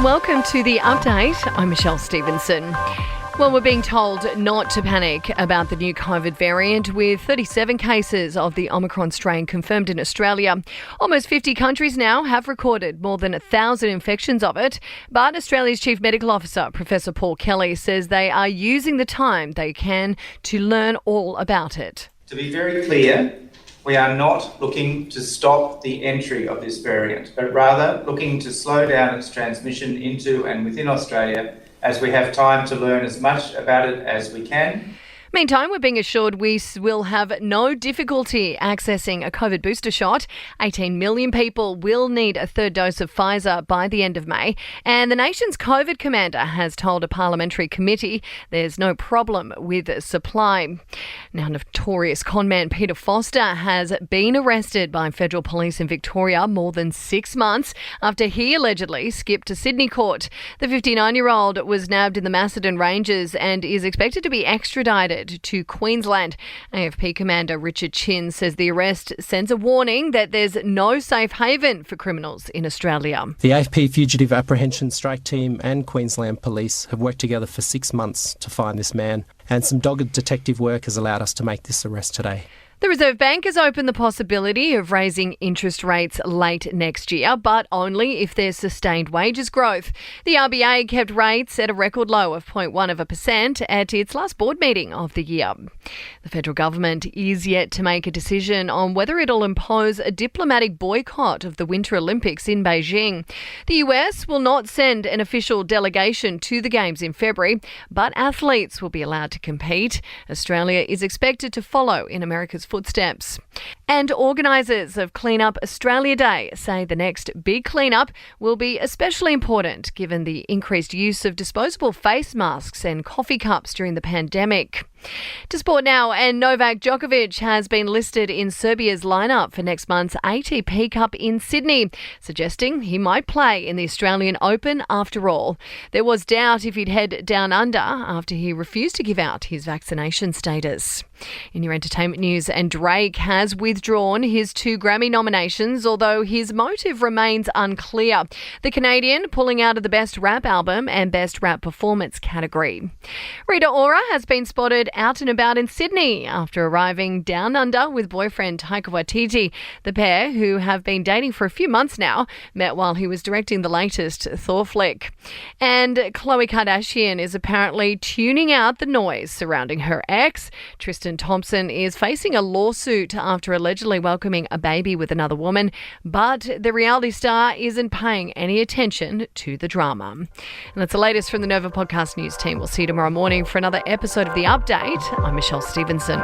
and welcome to The Update. I'm Michelle Stevenson. Well, we're being told not to panic about the new COVID variant, with 37 cases of the Omicron strain confirmed in Australia. Almost 50 countries now have recorded more than 1,000 infections of it. But Australia's Chief Medical Officer, Professor Paul Kelly, says they are using the time they can to learn all about it. To be very clear, we are not looking to stop the entry of this variant, but rather looking to slow down its transmission into and within Australia as we have time to learn as much about it as we can. Meantime, we're being assured we will have no difficulty accessing a COVID booster shot. 18 million people will need a third dose of Pfizer by the end of May. And the nation's COVID commander has told a parliamentary committee there's no problem with supply. Now, Notorious conman Peter Foster has been arrested by federal police in Victoria more than 6 months after he allegedly skipped a Sydney court. The 59-year-old was nabbed in the Macedon Ranges and is expected to be extradited to Queensland. AFP commander Richard Chin says the arrest sends a warning that there's no safe haven for criminals in Australia. The AFP Fugitive Apprehension Strike Team and Queensland Police have worked together for 6 months to find this man, and some dogged detective work has allowed us to make this arrest today. The Reserve Bank has opened the possibility of raising interest rates late next year, but only if there's sustained wages growth. The RBA kept rates at a record low of 0.1% at its last board meeting of the year. The federal government is yet to make a decision on whether it'll impose a diplomatic boycott of the Winter Olympics in Beijing. The US will not send an official delegation to the Games in February, but athletes will be allowed to compete. Australia is expected to follow in America's footsteps. And organisers of Clean Up Australia Day say the next big clean-up will be especially important given the increased use of disposable face masks and coffee cups during the pandemic. To sport now, and Novak Djokovic has been listed in Serbia's lineup for next month's ATP Cup in Sydney, suggesting he might play in the Australian Open after all. There was doubt if he'd head down under after he refused to give out his vaccination status. In your entertainment news, and Drake has withdrawn his 2 Grammy nominations, although his motive remains unclear. The Canadian pulling out of the Best Rap Album and Best Rap Performance category. Rita Ora has been spotted out and about in Sydney after arriving down under with boyfriend Taika Waititi. The pair, who have been dating for a few months now, met while he was directing the latest Thor flick. And Khloe Kardashian is apparently tuning out the noise surrounding her ex. Tristan Thompson is facing a lawsuit after allegedly welcoming a baby with another woman, but the reality star isn't paying any attention to the drama. And that's the latest from the Nova Podcast News team. We'll see you tomorrow morning for another episode of The Update. I'm Michelle Stevenson.